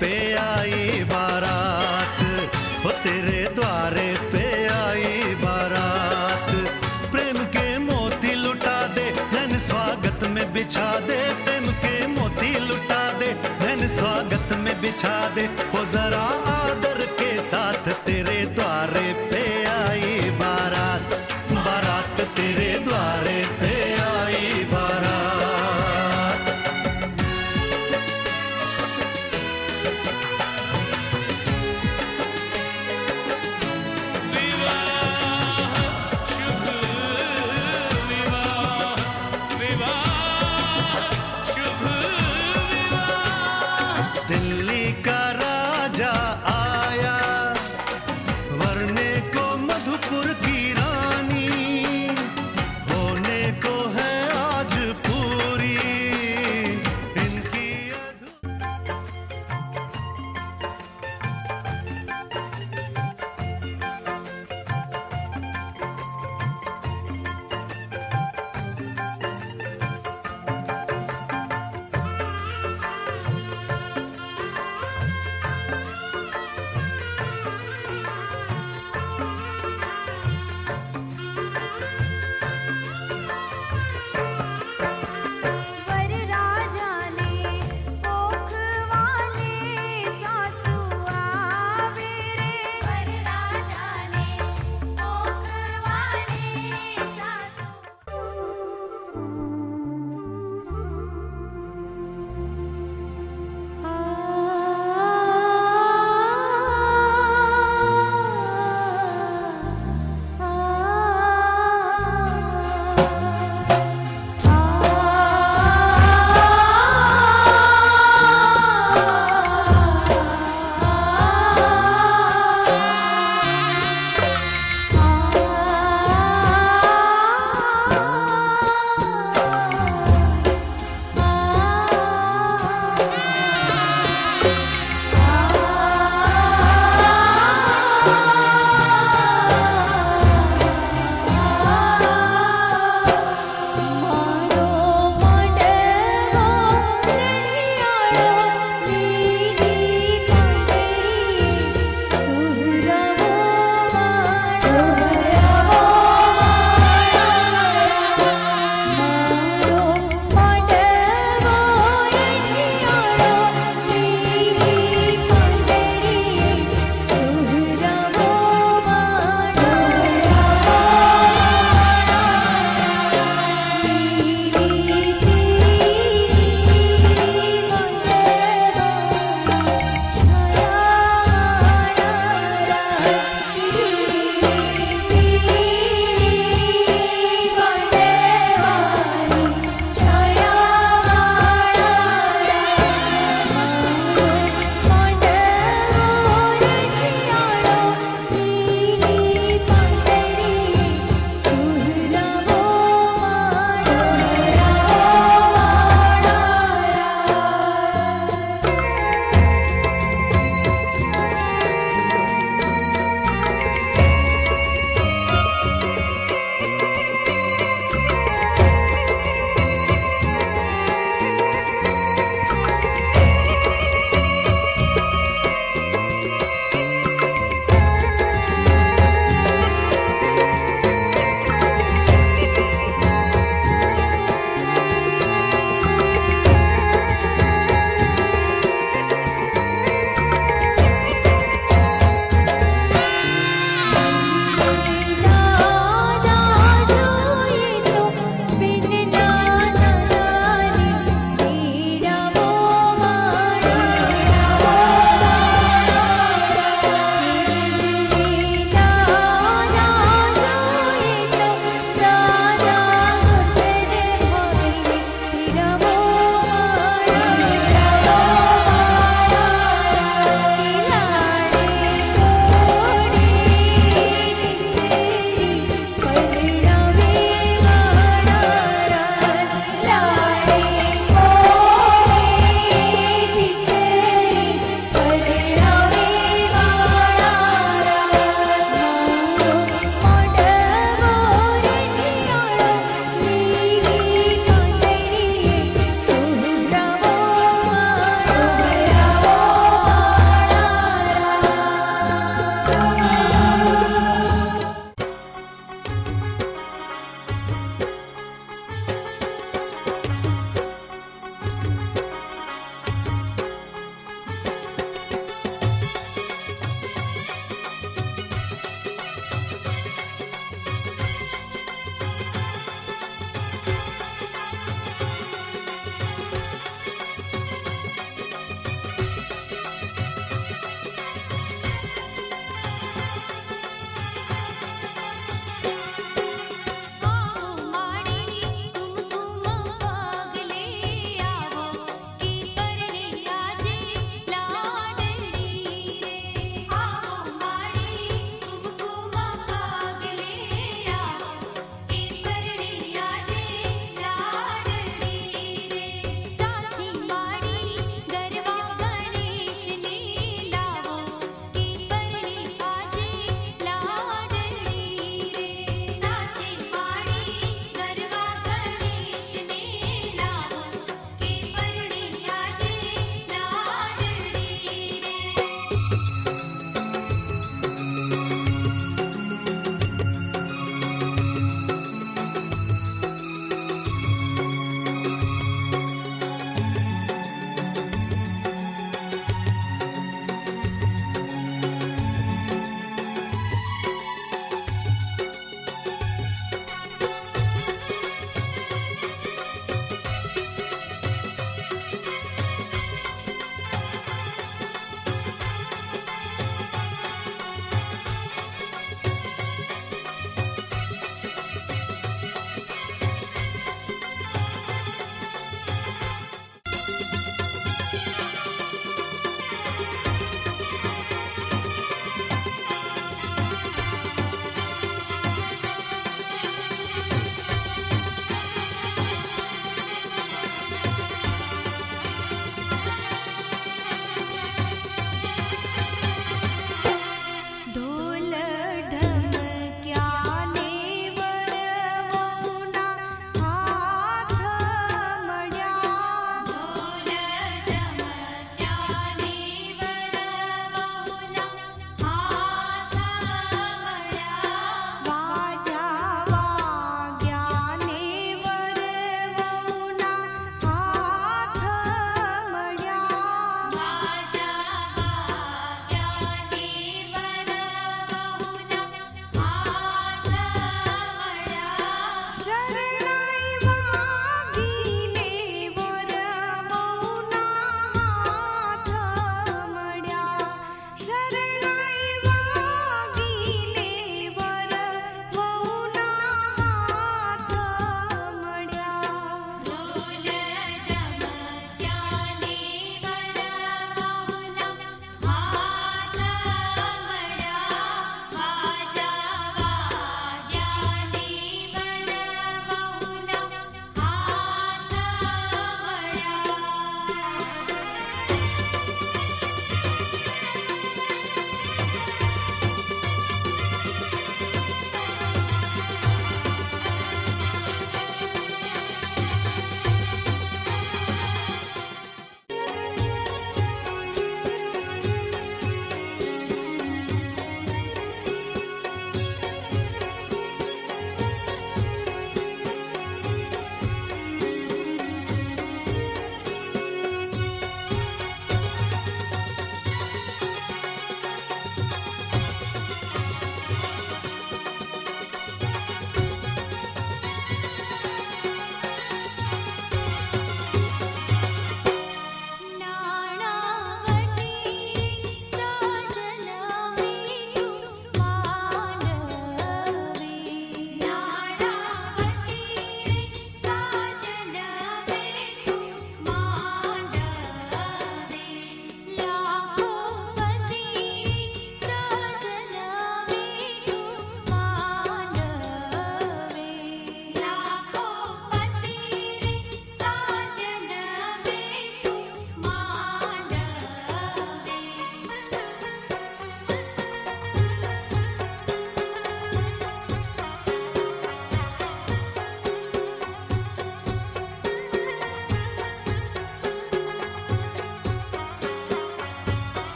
पे आई बारात, वो तेरे द्वारे पे आई बारात। प्रेम के मोती लुटा दे, नैन स्वागत में बिछा दे। प्रेम के मोती लुटा दे, नैन स्वागत में बिछा दे। हो जरा आदर के साथ तेरे द्वारे पे आई बारात, बारात तेरे द्वारे पे आई बारात। दिल्ली का राजा आया, वरने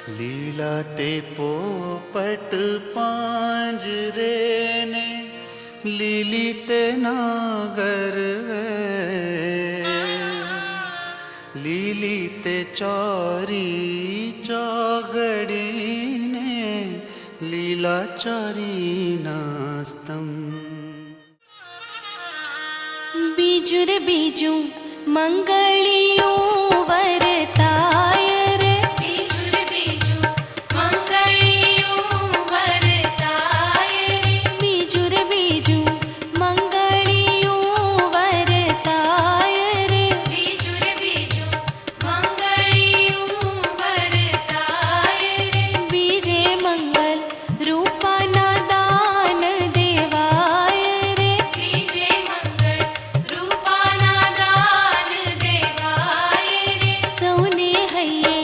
लीला ते पोपट पांजरे ने लीली ते नागर लीली ते चौरी चौगड़ी ने लीला चौरी नास्तम बीजू रे बीजू मंगलियों वरताय रे बीजू रे बीजू मंगलियों वरताय रे बीजू रे बीजू मंगलियों वरताय रे बीजू रे बीजू मंगलियों वरताय रे बीजे मंगल रूपाना दान देवाय रे बीजे मंगल रूपाना दान देवाय रे सौने हये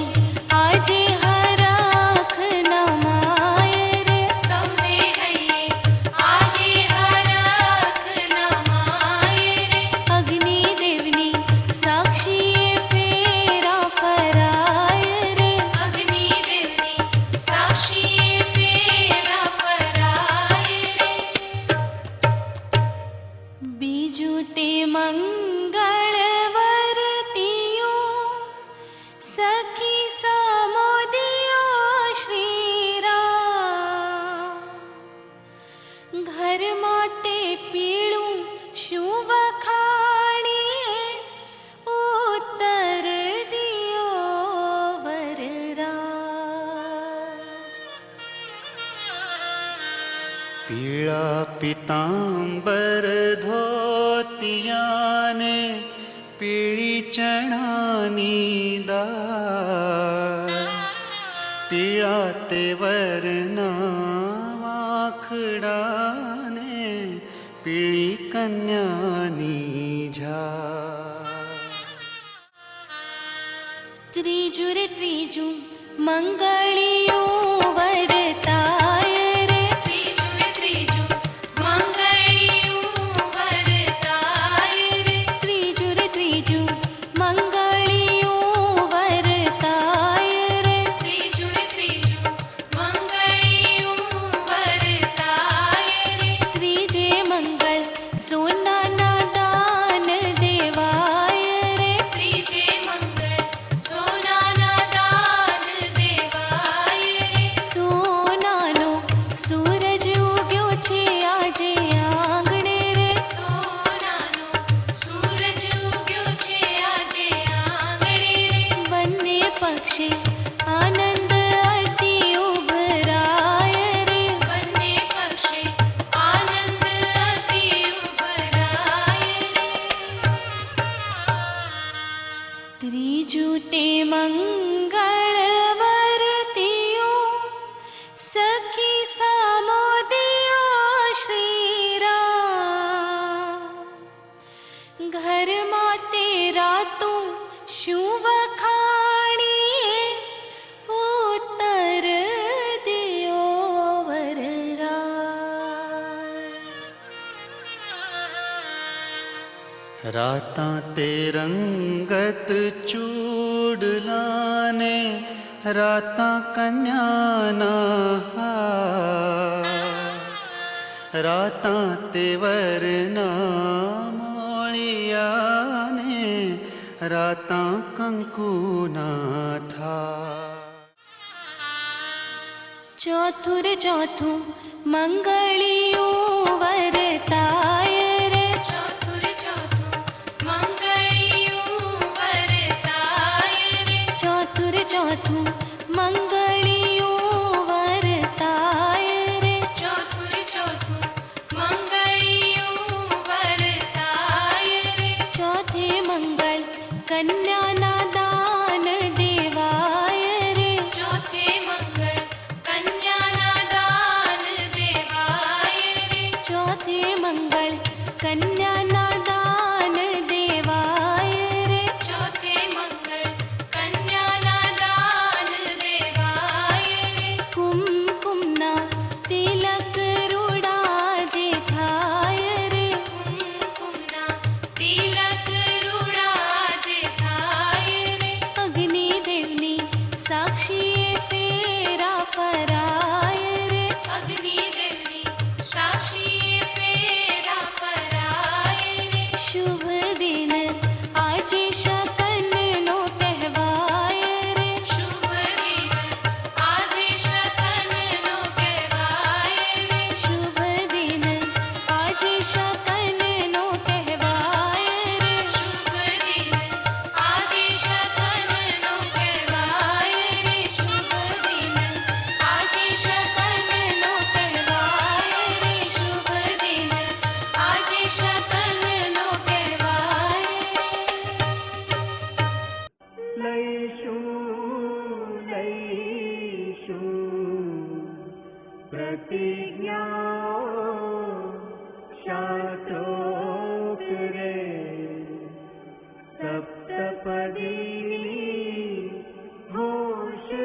आजे हराख नमाय रे सौने हये आजे हराख नमाय रे अग्नि देवनी साक्षी फेरा फराय रे अग्नि देवनी साक्षी फेरा फराय रे बीजू ते मंगलवरतियो सखी सामोदियो श्रीराम घर माते पीळू शुभ खाणीए उत्तर दियो वरराज पीला पीतांबर धोतिया ने पीली चणानी दाळ पीला ते वरना वाखड़ा ने पीली कन्यानी झाळ त्रिजु रे त्रिजु मंगलियों वरताय रे त्रिजु रे त्रिजु मंगलियों वरताय रे त्रिजु रे त्रिजु मंगलियों वरताय रे त्रिजु रे त्रिजु मंगलियों वरताय रे त्रिजे मंगल सोना ना दान देवाय रे त्रिजे मंगल सोना ना दान देवाय रे सोनानो सूरज उग्यो छे આજે આંગણે રે સોનાનો સૂરજ ઉગ્યો છે આજે આંગણે રે બંને પક્ષે આનંદ અતિ ઉભરાય રે બંને પક્ષે આનંદ અતિ ઉભરાય રે ત્રીજું તે મંગળવરતીઓ સખી સામોદિયો શ્રીરામ घर माते रातों शुभ खाणीए उत्तर दियो वरराज रातां ते रंगत चूड़लाने रातां कन्याना हार रातां ते वरना मोळिया ने रातां कंकुना था चौथुं रे चौथुं मंगलियों वरताय रे चौथुं रे चौथुं मंगलियों वरताय रे चौथुं रे चौथुं मंगलियों वरताय रे चौथुं रे चौथुं मंगलियों वरताय रे चौथे मंगल कन्या ना दान देवाय रे चौथे मंगल कन्या ना दान देवाय रे चौथे मंगल कन्या ना दान देवाय रे चौथे मंगल कन्या ना दान देवाय रे कुमकुम ना तिलक रुडाजे थाय रे कुमकुम ना तिलक रुडाजे थाय रे अग्नि देवनी साक्षी फेरा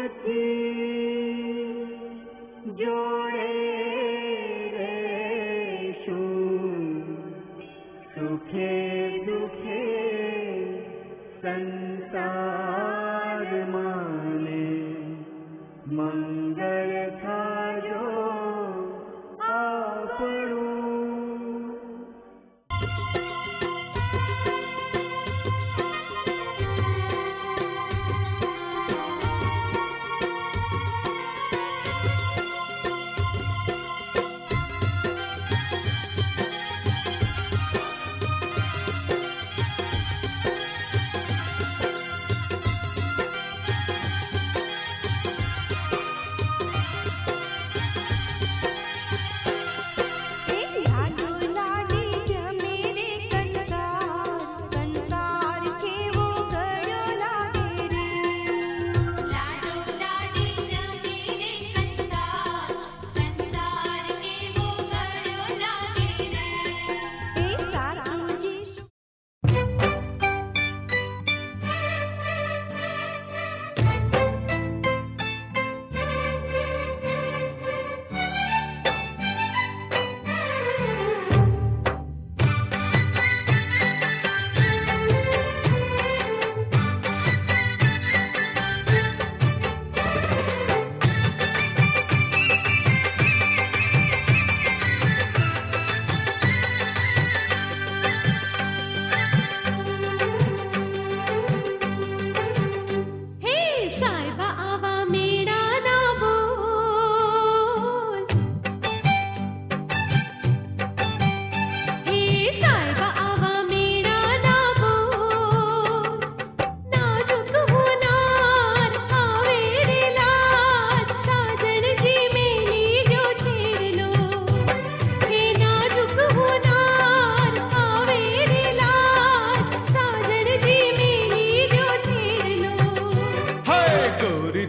નથી જોડે રહેશું સુખે દુખે સંસાર માને મંગળ થાજો આપણું.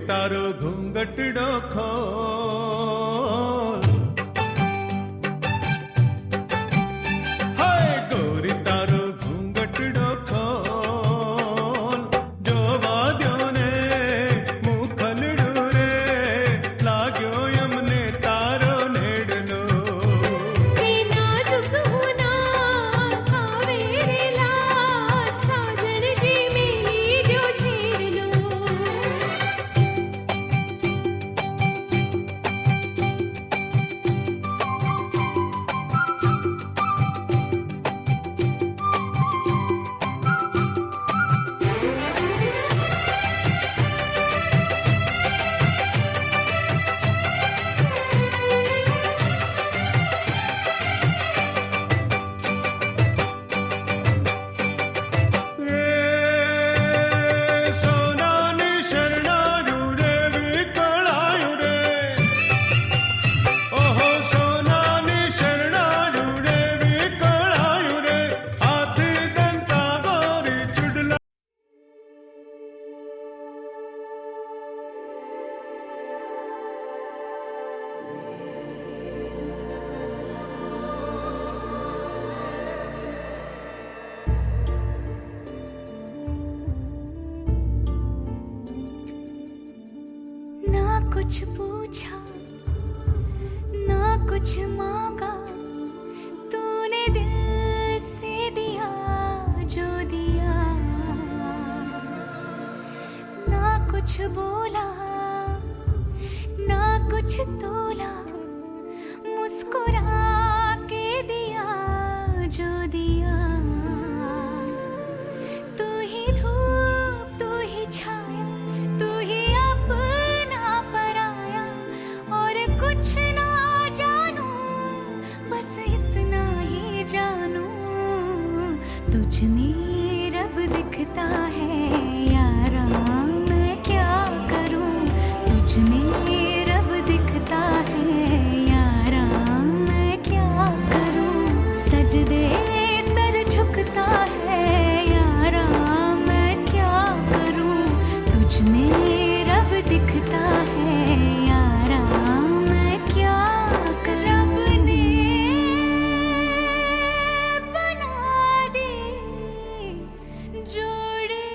તારો ઘૂંઘટડો ખોલ, હાય ગોરી તારો ઘૂંઘટડો ખોલ, જોવા દ્યો ને મુખલડું રે, લાગ્યો એમને તારો નેડલો. कुछ पूछा ना कुछ मांगा, तूने दिल से दिया जो दिया, ना कुछ बोला ना कुछ तोला, मुस्कुरा के दिया जो दिया. तू ही धूप तू ही छाया, तू ही अपना पराया, और कुछ ना जानू बस इतना ही जानू, तुझ में रब दिखता है यारा, मैं क्या करूं, तुझ में रब दिखता है यारा, मैं क्या करूं, सजदे सर झुकता है यारा, मैं क्या करूं, तुझ में रब दिखता है यारा, मैं क्या करूं. रब ने बना दे जोड़े,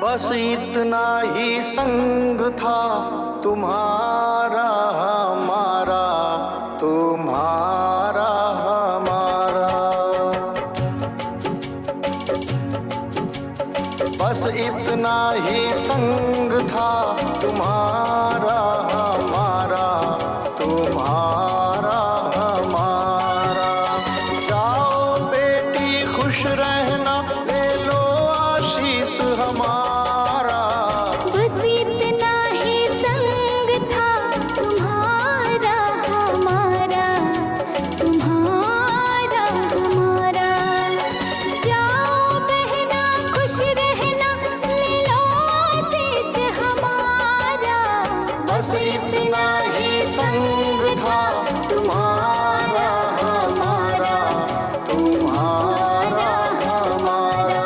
बस इतना ही संग था तुम्हारा हमारा, तुम्हारा हमारा। बस इतना ही संग था तुम्हारा हमारा, तुम्हारा हमारा। जाओ बेटी खुश रहना, ले लो आशीष हमारा। बस इतना ही संग था तुम्हारा हमारा, तुम्हारा हमारा। जाओ बहना खुश रहना, ले लो आशीष हमारा। बस इतना ही संग था तुम्हारा हमारा, तुम्हारा हमारा।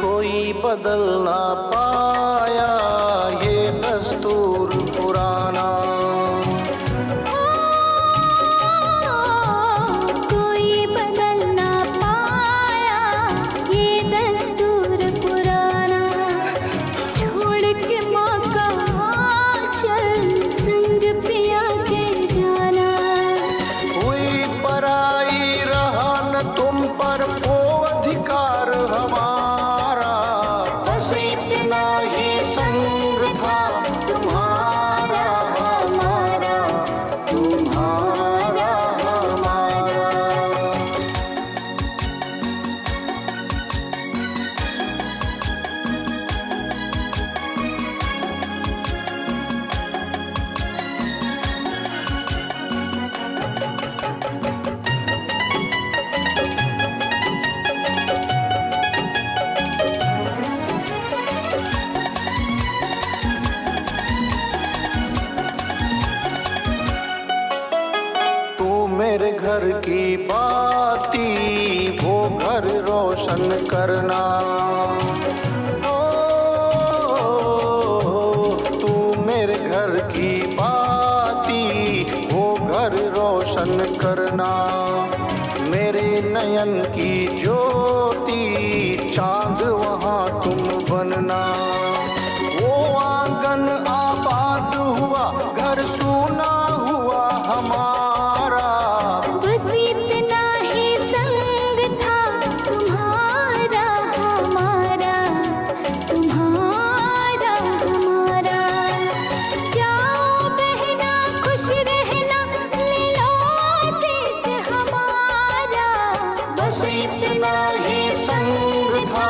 कोई बदल ना पाया ये दस्तूर पुराना। कोई बदल ना पाया ये दस्तूर पुराना। छोड़ के माँ का आंचल संग पिया के जाना। हुई पराई रहा न तुम पर वो अधिकार हमारा। बस इतना ही संग था तुम्हारा हमारा, तुम्हारा हमारा। तू मेरे घर की बाती, वो घर रोशन करना। ओ, तू मेरे घर की बाती, वो घर रोशन करना। मेरे नयन की ज्योति, चांद वहाँ तुम बनना। वो आंगन आबाद हुआ, घर सूना हुआ हमारा। बस इतना ही संग था तुम्हारा हमारा, तुम्हारा हमारा। जाओ बहना खुश रहना, ले लो आशीष हमारा। बस इतना ही संग था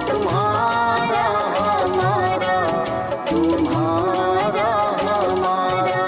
तुम्हारा हमारा, तुम्हारा हमारा।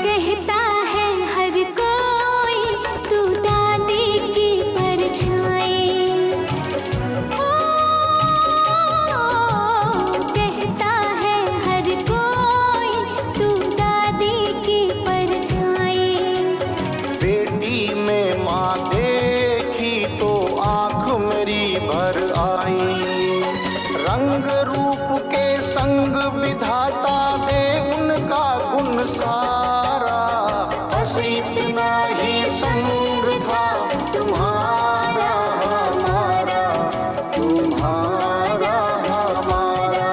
कहता है हर कोई तू दादी की परछाई। ओ, कहता है हर कोई तू दादी की परछाई। बेटी में माँ देखी तो आँख मेरी भर आई। रंग रूप के संग विधाता दे उनका गुण सारा। बस इतना ही संग था तुम्हारा हमारा, तुम्हारा हमारा।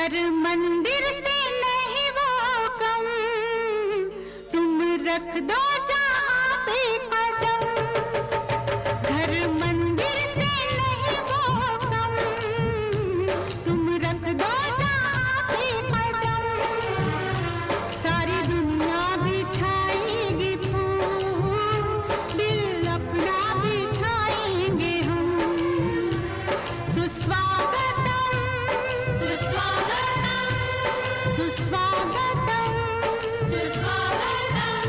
घर मंदिर से नहीं वो कम, तुम रख दो जहाँ पे कदम। घर मंदिर से नहीं वो कम, तुम रख दो जहाँ पे कदम। सारी दुनिया बिछाएगी फूल, दिल अपना बिछाएंगे हम। सुस्वागतम सुस्वागतम सुस्वागतम सुस्वागतम।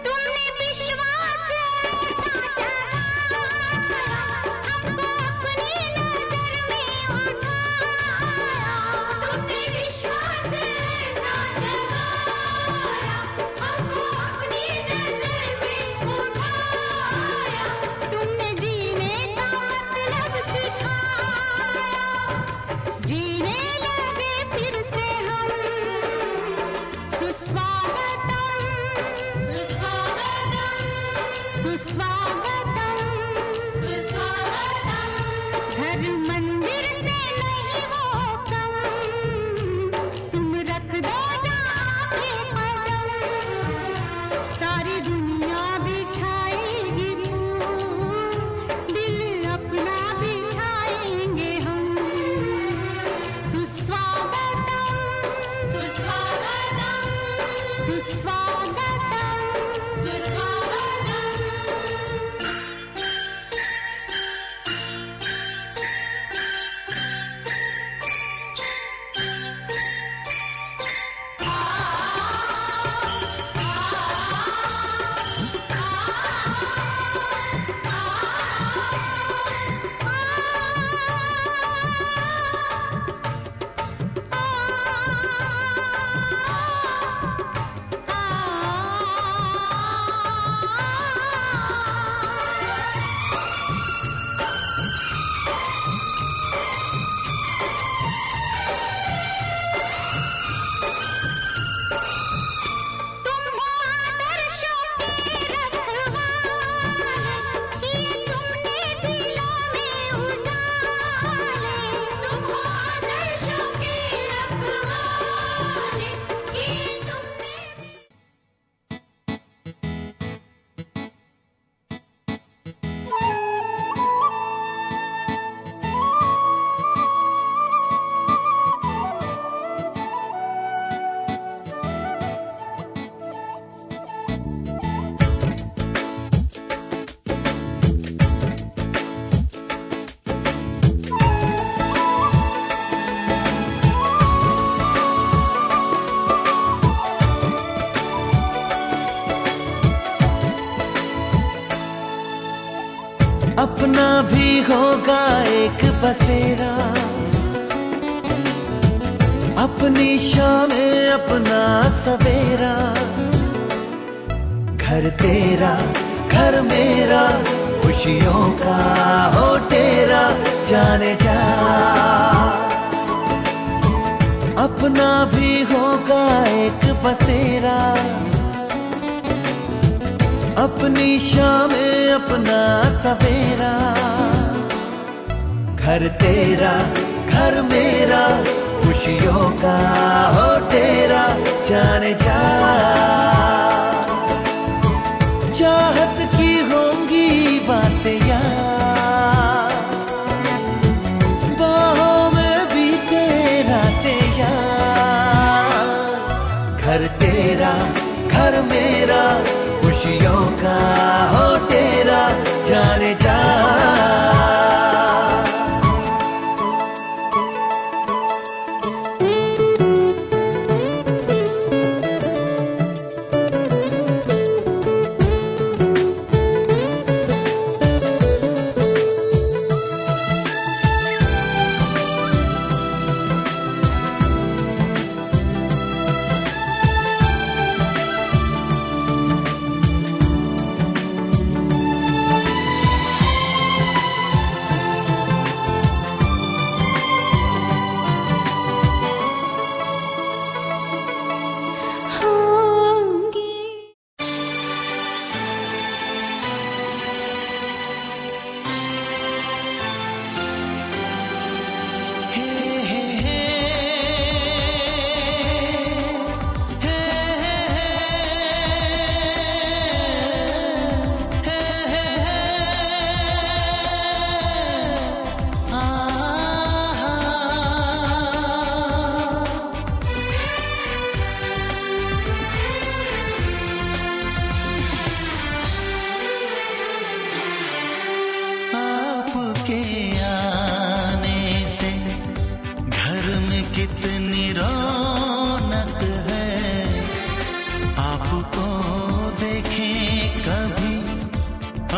तुमने विश्वास ऐसा जगाया, हमको अपनी नजर में उठाया। तुमने विश्वास ऐसा जगाया, हमको अपनी नजर में उठाया। तुमने जीने का मतलब सिखाया, जीने लगे फिर से हम। सुस्वागतम सुस्वागतम सुस्वागतम सुस्वागतम। घर मंदिर से नहीं वो कम, तुम रख दो जहाँ पे कदम। सारी दुनिया बिछाएगी फूल, दिल अपना बिछाएंगे हम। सुस्वागतम सुस्वागतम सुस्वागतम सुस्वागतम। तुम हो आदर्शों के रखवाले, किए तुमने दिलों में उजाले। तुम हो आदर्शों के रखवाले, किए तुमने अपना भी होगा एक बसेरा, अपनी शामें अपना सवेरा। घर तेरा घर मेरा, खुशियों का हो तेरा, जाने जा। अपना भी होगा एक बसेरा, अपनी शामें अपना सवेरा। घर तेरा घर मेरा, खुशियों का हो तेरा, जाने जा। चाहत की होंगी बातें यार, बाहों में बीते रातें यार। घर तेरा घर मेरा, खुशियों का हो तेरा, जाने जा।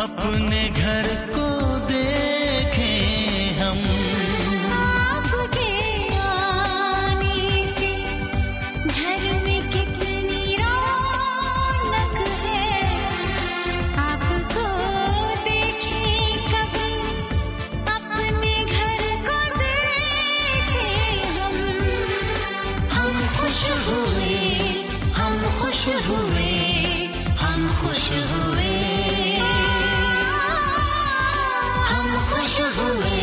अपने घर को देखें हम। आपके आने से घर में कितनी रौनक है, आपको देखें कभी, अपने घर को देखें हम। हम खुश हुए, हम खुश हुए, हम खुश हुए, हम खुश हुए,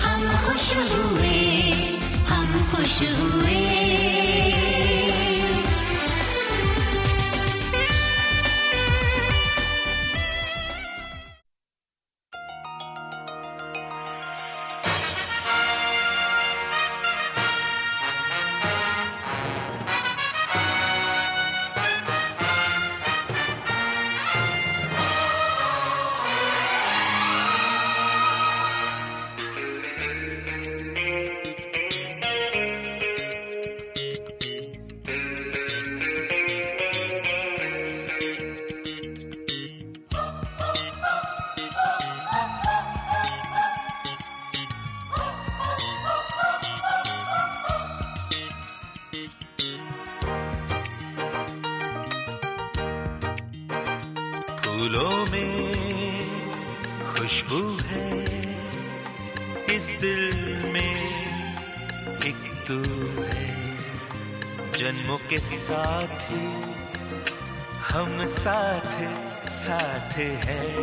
हम खुश हुए, हम खुश हुए। फूलों में खुशबू है, इस दिल में एक तू है। जन्मों के साथ ही हम साथ साथ हैं,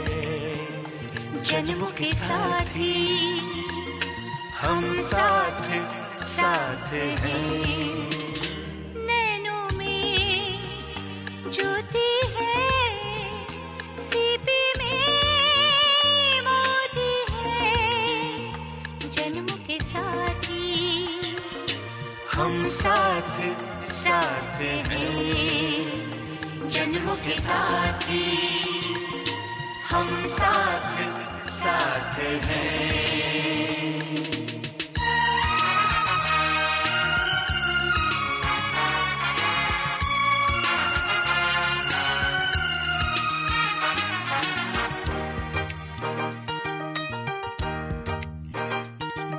जन्मों के साथ ही हम साथ साथ हैं। नैनों में ज्योति है, सीपी में मोती है, जन्मों के साथ ही हम साथ साथ हैं, जन्मों के साथ ही हम साथ साथ हैं।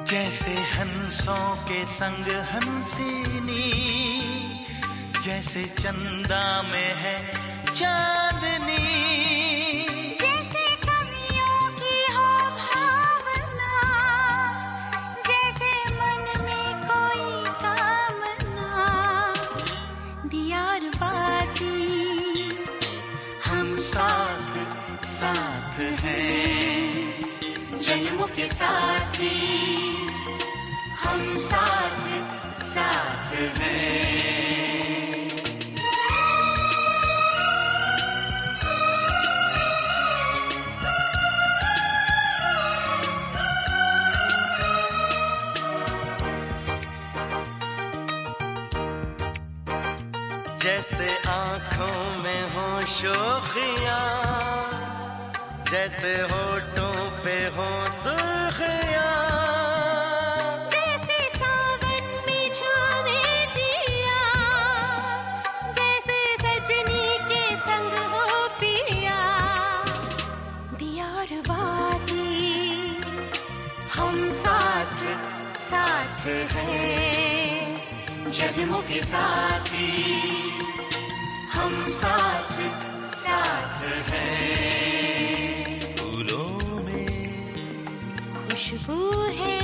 जैसे हंसों के संग हंसिनी, जैसे चंदा में है चांदनी, जैसे कवियों की हो भावना, जैसे मन में कोई कामना, दियार बाती हम साथ साथ हैं, जन्मों के साथ ही हम साथ साथ हैं। जैसे आँखों में हो शोखियाँ, जैसे होठों पे हो सुर्खियाँ, जैसे सावन में झूमे जिया, जैसे सजनी के संग हो पिया, दियार बाती हम साथ साथ हैं, जन्मों के साथ ही हम साथ साथ हैं। फूलों में खुशबू है,